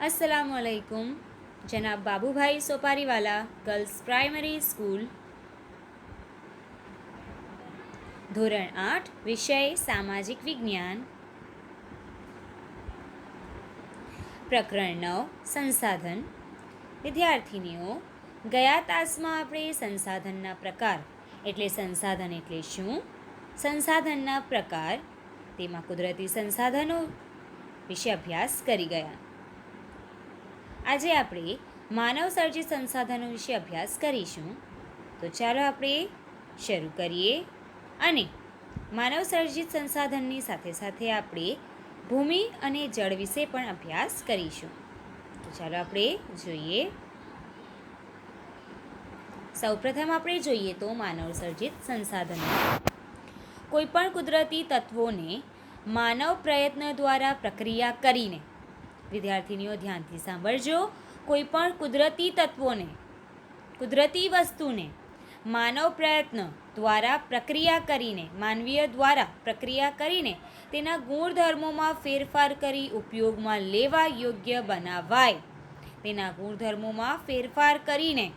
अस्सलामुअलैकुम। जनाब Babubhai सोपारीवाला girls primary school, ધોરણ 8, વિષય સામાજિક વિજ્ઞાન, પ્રકરણ 9, સંસાધન. વિદ્યાર્થીનીઓ, ગયા તાસમાં આપણે સંસાધનના પ્રકાર એટલે સંસાધન એટલે શું, સંસાધનના પ્રકાર, તેમાં કુદરતી સંસાધનો વિશે અભ્યાસ કરી ગયા. આજે આપણે માનવ સર્જિત સંસાધનો વિશે અભ્યાસ કરીશું. તો ચાલો આપણે શરૂ કરીએ. અને માનવ સર્જિત સંસાધનની સાથે સાથે આપણે ભૂમિ અને જળ વિશે પણ અભ્યાસ કરીશું. તો ચાલો આપણે જોઈએ. સૌપ્રથમ આપણે જોઈએ તો માનવ સર્જિત સંસાધનો. કોઈપણ કુદરતી તત્વોને માનવ પ્રયત્ન દ્વારા પ્રક્રિયા કરીને, વિદ્યાર્થીનીઓ ધ્યાનથી સાંભળજો, કોઈપણ કુદરતી તત્વોને, કુદરતી વસ્તુને માનવ પ્રયત્ન દ્વારા પ્રક્રિયા કરીને, માનવીય દ્વારા પ્રક્રિયા કરીને તેના ગુણધર્મોમાં ફેરફાર કરી ઉપયોગમાં લેવા યોગ્ય બનાવાય. તેના ગુણધર્મોમાં ફેરફાર કરીને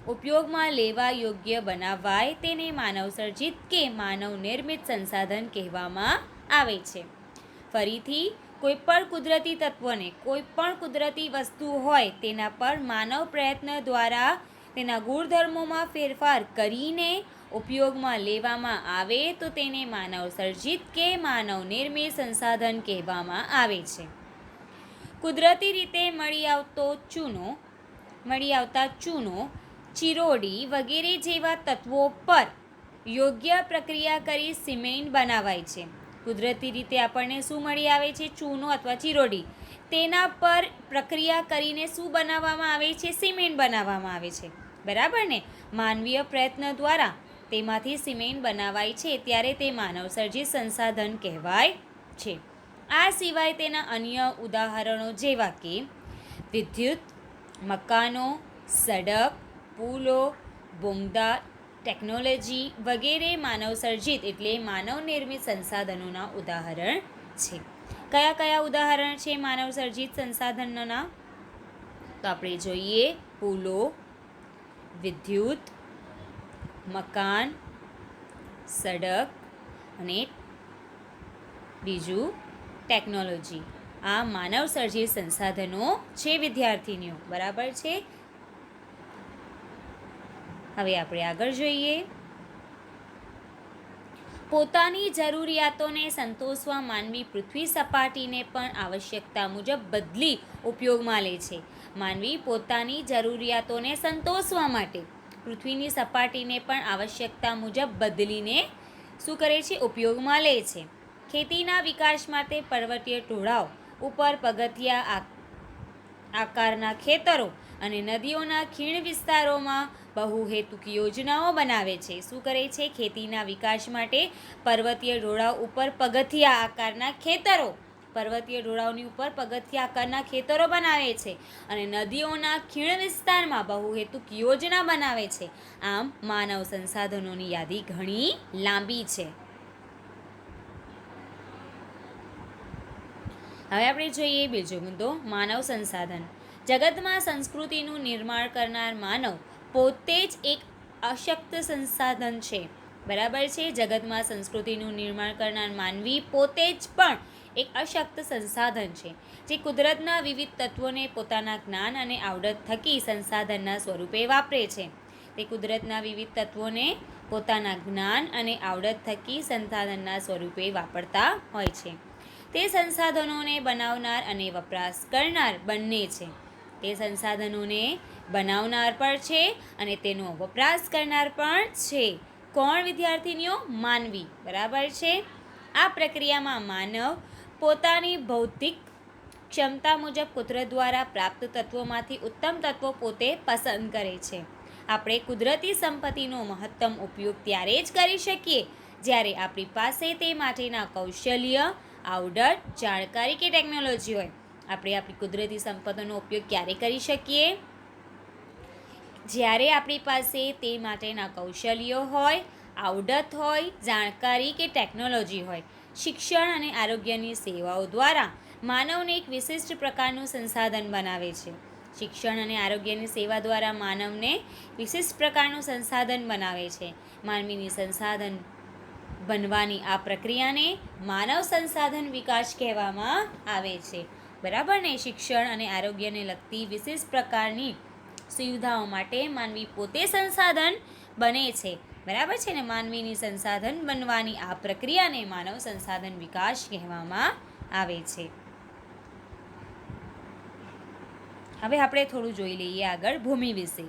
ઉપયોગમાં લેવા યોગ્ય બનાવાય તેને માનવ સર્જિત કે માનવ નિર્મિત સંસાધન કહેવામાં આવે છે. ફરીથી, કોઈપણ કુદરતી તત્વને, કોઈપણ કુદરતી વસ્તુ હોય તેના પર માનવ પ્રયત્ન દ્વારા તેના ગુણધર્મોમાં ફેરફાર કરીને ઉપયોગમાં લેવામાં આવે તો તેને માનવ સર્જિત કે માનવ નિર્મિત સંસાધન કહેવામાં આવે છે. કુદરતી રીતે મળી આવતા ચૂનો, ચિરોડી વગેરે જેવા તત્વો પર યોગ્ય પ્રક્રિયા કરી સિમેન્ટ બનાવાય છે. કુદરતી રીતે આપણને શું મળી આવે છે? ચૂનો અથવા ચિરોડી. તેના પર પ્રક્રિયા કરીને શું બનાવવામાં આવે છે? સિમેન્ટ બનાવવામાં આવે છે. બરાબર ને? માનવીય પ્રયત્ન દ્વારા તેમાંથી સિમેન્ટ બનાવાય છે ત્યારે તે માનવ સર્જિત સંસાધન કહેવાય છે. આ સિવાય તેના અન્ય ઉદાહરણો જેવા કે વિદ્યુત, મકાનો, સડક, પુલો, બોગદા, ટેકનોલોજી વગેરે માનવ સર્જિત એટલે માનવ નિર્મિત સંસાધનોના ઉદાહરણ છે. કયા કયા ઉદાહરણ છે માનવ સર્જિત સંસાધનોના? તો આપણે જોઈએ પુલો, વિદ્યુત, મકાન, સડક અને બીજું ટેકનોલોજી. આ માનવ સર્જિત સંસાધનો છે વિદ્યાર્થીનીઓ. બરાબર છે? હવે આપણે આગળ જોઈએ. પોતાની જરૂરિયાતોને સંતોષવા માનવી પૃથ્વી સપાટીને પણ આવશ્યકતા મુજબ બદલી ઉપયોગમાં લે છે. માનવી પોતાની જરૂરિયાતોને સંતોષવા માટે પૃથ્વીની સપાટીને પણ આવશ્યકતા મુજબ બદલીને શું કરે છે? ઉપયોગમાં લે છે. ખેતીના વિકાસ માટે પર્વતીય ઢોળાવ ઉપર પગથિયા આકારના ખેતરો અને નદીઓના ખીણ વિસ્તારોમાં બહુહેતુક યોજનાઓ બનાવે છે. શું કરે છે? ખેતીના વિકાસ માટે પર્વતીય ઢોળાવ ઉપર પગથિયા આકારના ખેતરો, પર્વતીય ઢોળાવની ઉપર પગથિયા આકારના ખેતરો બનાવે છે અને નદીઓના ખીણ વિસ્તારમાં બહુહેતુક યોજના બનાવે છે. આમ માનવ સંસાધનોની યાદી ઘણી લાંબી છે. હવે આપણે જોઈએ બીજો મુદ્દો, માનવ સંસાધન. જગતમાં સંસ્કૃતિનું નિર્માણ કરનાર માનવ પોતે જ એક અશક્ત સંસાધન છે. બરાબર છે? જગતમાં સંસ્કૃતિનું નિર્માણ કરનાર માનવી પોતે જ પણ એક અશક્ત સંસાધન છે, જે કુદરતના વિવિધ તત્વોને પોતાના જ્ઞાન અને આવડત થકી સંસાધનના સ્વરૂપે વાપરે છે. તે કુદરતના વિવિધ તત્વોને પોતાના જ્ઞાન અને આવડત થકી સંસાધનના સ્વરૂપે વાપરતા હોય છે. તે સંસાધનોને બનાવનાર અને વપરાશ કરનાર બંને છે. તે સંસાધનોને બનાવનાર પણ છે અને તેનો વપરાશ કરનાર પણ છે. કોણ વિદ્યાર્થીનીઓ? માનવી. બરાબર છે? આ પ્રક્રિયામાં માનવ પોતાની ભૌતિક ક્ષમતા મુજબ કુદરત દ્વારા પ્રાપ્ત તત્વોમાંથી ઉત્તમ તત્વો પોતે પસંદ કરે છે. આપણે કુદરતી સંપત્તિનો મહત્તમ ઉપયોગ ત્યારે જ કરી શકીએ જ્યારે આપણી પાસે તે માટેના કૌશલ્ય, આવડત, જાણકારી કે ટેકનોલોજી હોય. આપણે આપણી કુદરતી સંપત્તિનો ઉપયોગ ક્યારે કરી શકીએ? જ્યારે આપણી પાસે તે માટેના કૌશલ્યો હોય, આવડત હોય, જાણકારી કે ટેકનોલોજી હોય. શિક્ષણ અને આરોગ્યની સેવાઓ દ્વારા માનવને એક વિશિષ્ટ પ્રકારનું સંસાધન બનાવે છે. શિક્ષણ અને આરોગ્યની સેવા દ્વારા માનવને વિશિષ્ટ પ્રકારનું સંસાધન બનાવે છે. માનવીની સંસાધન બનવાની આ પ્રક્રિયાને માનવ સંસાધન વિકાસ કહેવામાં આવે છે. બરાબર ને? શિક્ષણ અને આરોગ્યને લગતી વિશિષ્ટ પ્રકારની સુવિધાઓ માટે માનવી પોતે સંસાધન બને છે. બરાબર છે ને? માનવીની સંસાધન બનવાની આ પ્રક્રિયાને માનવ સંસાધન વિકાસ કહેવામાં આવે છે. હવે આપણે થોડું જોઈ લઈએ આગળ ભૂમિ વિશે.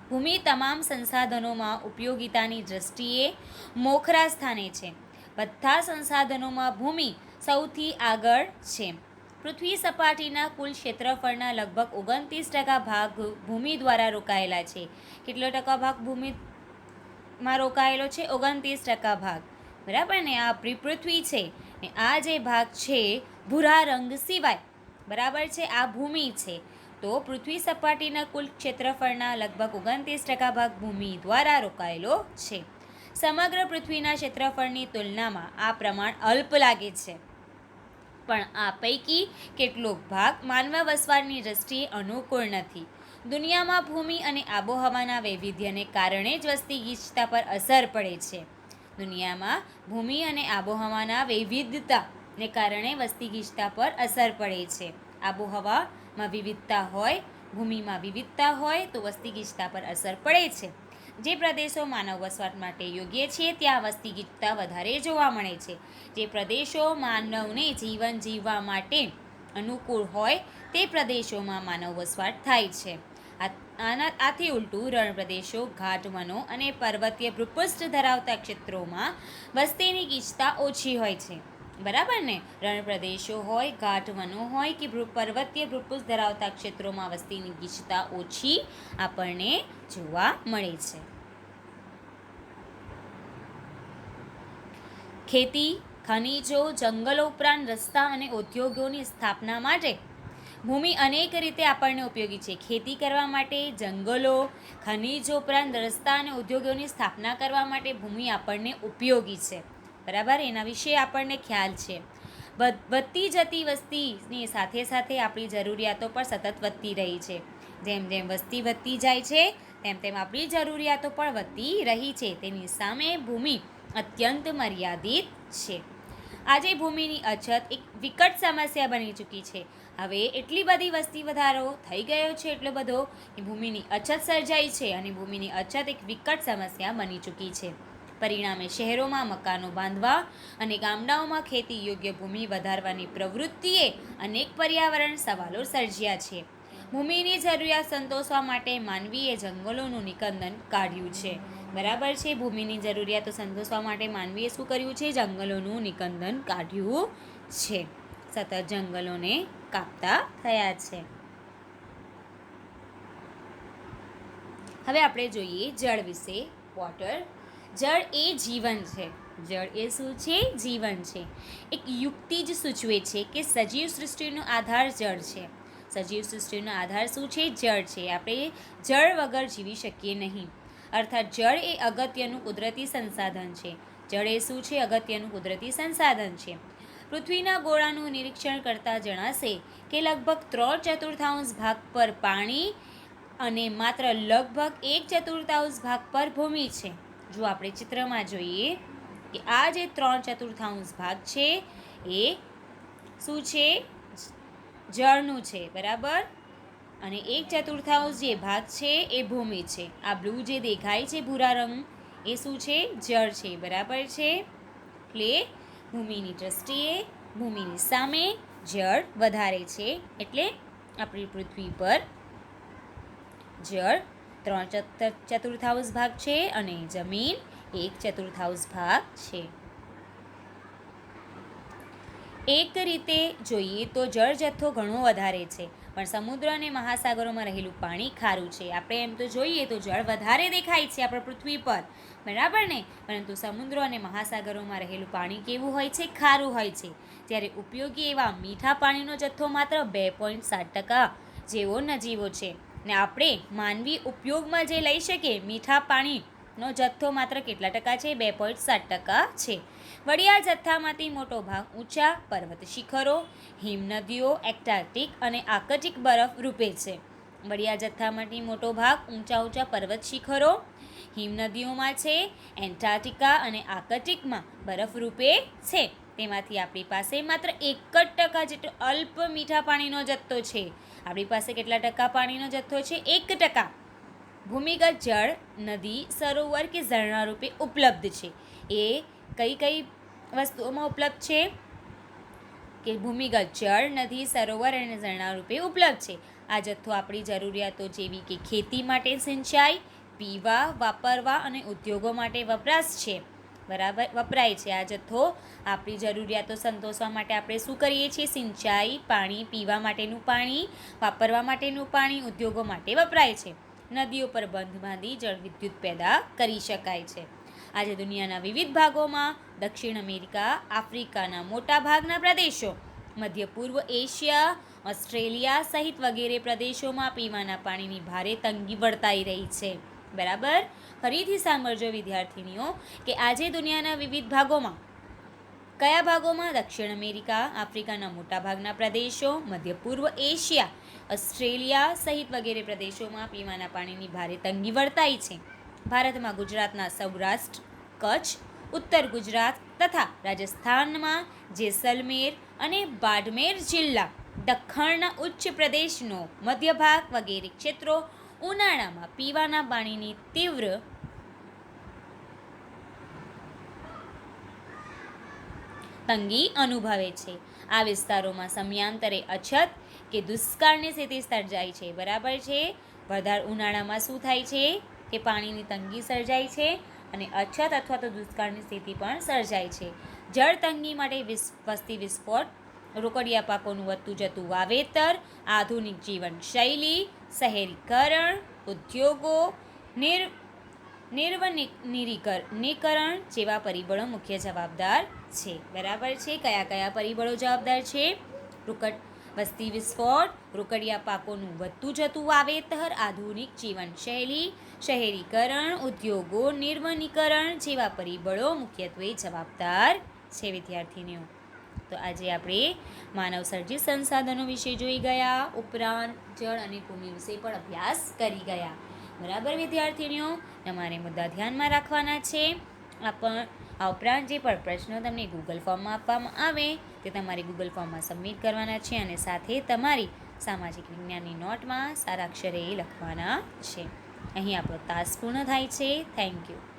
ભૂમિ તમામ સંસાધનોમાં ઉપયોગિતાની દૃષ્ટિએ મોખરા સ્થાને છે. બધા સંસાધનોમાં ભૂમિ સૌથી આગળ છે. પૃથ્વી સપાટીના કુલ ક્ષેત્રફળના લગભગ 29% ભાગ ભૂમિ દ્વારા રોકાયેલા છે. કેટલો ટકા ભાગ ભૂમિમાં રોકાયેલો છે? 29% ભાગ. બરાબર ને? આ આપણી પૃથ્વી છે ને આ જે ભાગ છે ભૂરા રંગ સિવાય, બરાબર છે, આ ભૂમિ છે. તો પૃથ્વી સપાટીના કુલ ક્ષેત્રફળના લગભગ 29% ભાગ ભૂમિ દ્વારા રોકાયેલો છે. સમગ્ર પૃથ્વીના ક્ષેત્રફળની તુલનામાં આ પ્રમાણ અલ્પ લાગે છે, પણ આ પૈકી કેટલોક ભાગ માનવ વસવાટની દૃષ્ટિએ અનુકૂળ નથી. દુનિયામાં ભૂમિ અને આબોહવાના વૈવિધ્યને કારણે જ વસ્તી ગીચતા પર અસર પડે છે. દુનિયામાં ભૂમિ અને આબોહવાના વૈવિધ્યતાને કારણે વસ્તી ગીચતા પર અસર પડે છે. આબોહવામાં વિવિધતા હોય, ભૂમિમાં વિવિધતા હોય તો વસ્તી ગીચતા પર અસર પડે છે. જે પ્રદેશો માનવ વસવાટ માટે યોગ્ય છે ત્યાં વસ્તી ગીચતા વધારે જોવા મળે છે. જે પ્રદેશો માનવને જીવન જીવવા માટે અનુકૂળ હોય તે પ્રદેશોમાં માનવ વસવાટ થાય છે. આથી ઉલટું રણ પ્રદેશો, ઘાટ વનો અને પર્વતીય ભૂપૃષ્ઠ ધરાવતા ક્ષેત્રોમાં વસ્તીની ગીચતા ઓછી હોય છે. બરાબર ને? રણ પ્રદેશો હોય, ઘાટ વનો હોય કે પર્વતીય ભૂપૃષ્ઠ ધરાવતા ક્ષેત્રોમાં વસ્તીની ગીચતા ઓછી આપણને જોવા મળે છે. ખેતી, ખનિજો, જંગલો ઉપરાંત રસ્તા અને ઉદ્યોગોની સ્થાપના માટે ભૂમિ અનેક રીતે આપણને ઉપયોગી છે. ખેતી કરવા માટે, જંગલો, ખનિજો ઉપરાંત રસ્તા અને ઉદ્યોગોની સ્થાપના કરવા માટે ભૂમિ આપણને ઉપયોગી છે. બરાબર? એના વિશે આપણને ખ્યાલ છે. વધતી જતી વસ્તીની સાથે સાથે આપણી જરૂરિયાતો પણ સતત વધતી રહી છે. જેમ જેમ વસ્તી વધતી જાય છે તેમ તેમ આપણી જરૂરિયાતો પણ વધતી રહી છે. તેની સામે ભૂમિ અત્યંત મર્યાદિત છે. આજે ભૂમિની અછત એક વિકટ સમસ્યા બની ચૂકી છે. હવે એટલી બધી વસ્તી વધારો થઈ ગયો છે એટલો બધો કે ભૂમિની અછત સર્જાઈ છે અને ભૂમિની અછત એક વિકટ સમસ્યા બની ચૂકી છે. પરિણામે શહેરોમાં મકાનો બાંધવા અને ગામડાઓમાં ખેતી યોગ્ય ભૂમિ વધારવાની પ્રવૃત્તિએ અનેક પર્યાવરણ સવાલો સર્જ્યા છે. ભૂમિની જરૂરિયાત સંતોષવા માટે માનવીએ જંગલોનું નિકંદન કાઢ્યું છે. બરાબર છે? ભૂમિની જરૂરિયાતો સંતોષવા માટે માનવીએ શું કર્યું છે? જંગલોનું નિકંદન કાઢ્યું છે. સતત જંગલોને કાપતા થયા છે. હવે આપણે જોઈએ જળ વિશે. વોટર. જળ એ જીવન છે. જળ એ શું છે? જીવન છે. એક યુક્તિ જ સૂચવે છે કે સજીવ સૃષ્ટિનો આધાર જળ છે. સજીવ સૃષ્ટિનો આધાર શું છે? જળ છે. આપણે જળ વગર જીવી શકીએ નહીં. અર્થાત જળ એ અગત્યનું કુદરતી સંસાધન છે. જળ એ શું છે? અગત્યનું કુદરતી સંસાધન છે. પૃથ્વીના ગોળાનું નિરીક્ષણ કરતાં જણાશે કે લગભગ 3/4 ભાગ પર પાણી અને માત્ર લગભગ 1/4 ભાગ પર ભૂમિ છે. જો આપણે ચિત્રમાં જોઈએ કે આ જે 3/4 ભાગ છે એ શું છે? જળનું છે. બરાબર? અને 1/4 જે ભાગ છે એ ભૂમિ છે. આ બ્લુ જે દેખાય છે ભૂરા રંગ એ શું છે? જળ છે. બરાબર છે? એટલે ભૂમિની દ્રષ્ટિએ, ભૂમિની સામે જળ વધારે છે. એટલે આપણી પૃથ્વી પર જળ 3/4 ભાગ છે અને જમીન 1/4 ભાગ છે. એક રીતે જોઈએ તો જળ જથ્થો ઘણો વધારે છે, પણ સમુદ્ર અને મહાસાગરોમાં રહેલું પાણી ખારું છે. આપણે એમ તો જોઈએ તો જળ વધારે દેખાય છે આપણા પૃથ્વી પર, બરાબર ને? પરંતુ સમુદ્ર અને મહાસાગરોમાં રહેલું પાણી કેવું હોય છે? ખારું હોય છે. જ્યારે ઉપયોગી એવા મીઠા પાણીનો જથ્થો માત્ર 2.7% જેવો નજીવો છે. ને આપણે માનવી ઉપયોગમાં જે લઈ શકીએ મીઠા પાણી નો જથ્થો માત્ર કેટલા ટકા છે? 2.7% છે. વળી આ જથ્થામાંથી મોટો ભાગ ઊંચા પર્વત શિખરો, હિમનદીઓ, એન્ટાર્કટિક અને આર્કટિક બરફ રૂપે છે. વળી આ જથ્થામાંથી મોટો ભાગ ઊંચા પર્વત શિખરો, હિમનદીઓમાં છે, એન્ટાર્કટિકા અને આર્કટિકમાં બરફ રૂપે છે. તેમાંથી આપણી પાસે માત્ર 1% જેટલો અલ્પ મીઠા પાણીનો જથ્થો છે. આપણી પાસે કેટલા ટકા પાણીનો જથ્થો છે? 1%. ભૂમિગત જળ નદી, સરોવર કે ઝરણા રૂપે ઉપલબ્ધ છે. એ કઈ વસ્તુઓમાં ઉપલબ્ધ છે? કે ભૂમિગત જળ નદી, સરોવર અને ઝરણા રૂપે ઉપલબ્ધ છે. આ જથ્થો આપણી જરૂરિયાતો જેવી કે ખેતી માટે સિંચાઈ, પીવા, વાપરવા અને ઉદ્યોગો માટે વપરાશ છે. વપરાય છે. આ જથ્થો આપણી જરૂરિયાતો સંતોષવા માટે આપણે શું કરીએ છીએ? સિંચાઈ, પાણી, પીવા માટેનું પાણી, વાપરવા માટેનું પાણી, ઉદ્યોગો માટે વપરાય છે. નદીઓ પર બંધ બાંધી જળ વિદ્યુત પેદા કરી શકાય છે. આજે દુનિયાના વિવિધ ભાગોમાં, દક્ષિણ અમેરિકા, આફ્રિકાના મોટા ભાગના પ્રદેશો, મધ્ય પૂર્વ એશિયા, ઓસ્ટ્રેલિયા સહિત વગેરે પ્રદેશોમાં પીવાના પાણીની ભારે તંગી વર્તાઈ રહી છે. બરાબર? ફરીથી સાંભળજો વિદ્યાર્થીનીઓ કે આજે દુનિયાના વિવિધ ભાગોમાં, કયા ભાગોમાં? દક્ષિણ અમેરિકા, આફ્રિકાના મોટા ભાગના પ્રદેશો, મધ્ય પૂર્વ એશિયા, ઓસ્ટ્રેલિયા સહિત વગેરે પ્રદેશોમાં પીવાના પાણીની ભારે તંગી વર્તાઈ છે. ભારતમાં ગુજરાતના સૌરાષ્ટ્ર, કચ્છ, ઉત્તર ગુજરાત તથા રાજસ્થાનમાં જેસલમેર અને બાડમેર જિલ્લા, દખ્ખણના ઉચ્ચ પ્રદેશનો મધ્ય ભાગ વગેરે ક્ષેત્રો ઉનાળામાં પીવાના પાણીની તીવ્ર તંગી અનુભવે છે. આ વિસ્તારોમાં સમયાંતરે અછત કે દુષ્કાળની સ્થિતિ સર્જાય છે. બરાબર છે? વધારે ઉનાળામાં શું થાય છે? કે પાણીની તંગી સર્જાય છે અને અછત અથવા તો દુષ્કાળની સ્થિતિ પણ સર્જાય છે. જળ તંગી માટે વસ્તી વિસ્ફોટ, રોકડિયા પાકોનું વધતું જતું વાવેતર, આધુનિક જીવનશૈલી, શહેરીકરણ, ઉદ્યોગો, નિર્વનીકરણ જેવા પરિબળો મુખ્ય જવાબદાર છે. બરાબર છે? કયા પરિબળો જવાબદાર છે? વસ્તી વિસ્ફોટ, રોકડિયા પાકોનું વધતું જતું વાવેતર, આધુનિક જીવનશૈલી, શહેરીકરણ, ઉદ્યોગો, નિર્વનીકરણ જેવા પરિબળો મુખ્યત્વે જવાબદાર છે. વિદ્યાર્થીનીઓ, તો આજે આપણે માનવ સર્જિત સંસાધનો વિશે જોઈ ગયા, ઉપરાંત જળ અને ભૂમિ વિશે પણ અભ્યાસ કરી ગયા. બરાબર વિદ્યાર્થીનીઓ, તમારે મુદ્દા ધ્યાનમાં રાખવાના છે. આ ઉપરાંત જે પણ પ્રશ્નો તમને ગૂગલ ફોર્મમાં આપવામાં આવે તે તમારે ગૂગલ ફોર્મમાં સબમિટ કરવાના છે અને સાથે તમારી સામાજિક વિજ્ઞાનની નોટમાં સારા અક્ષરે લખવાના છે. અહીં આપણો તાસ પૂર્ણ થાય છે. Thank you.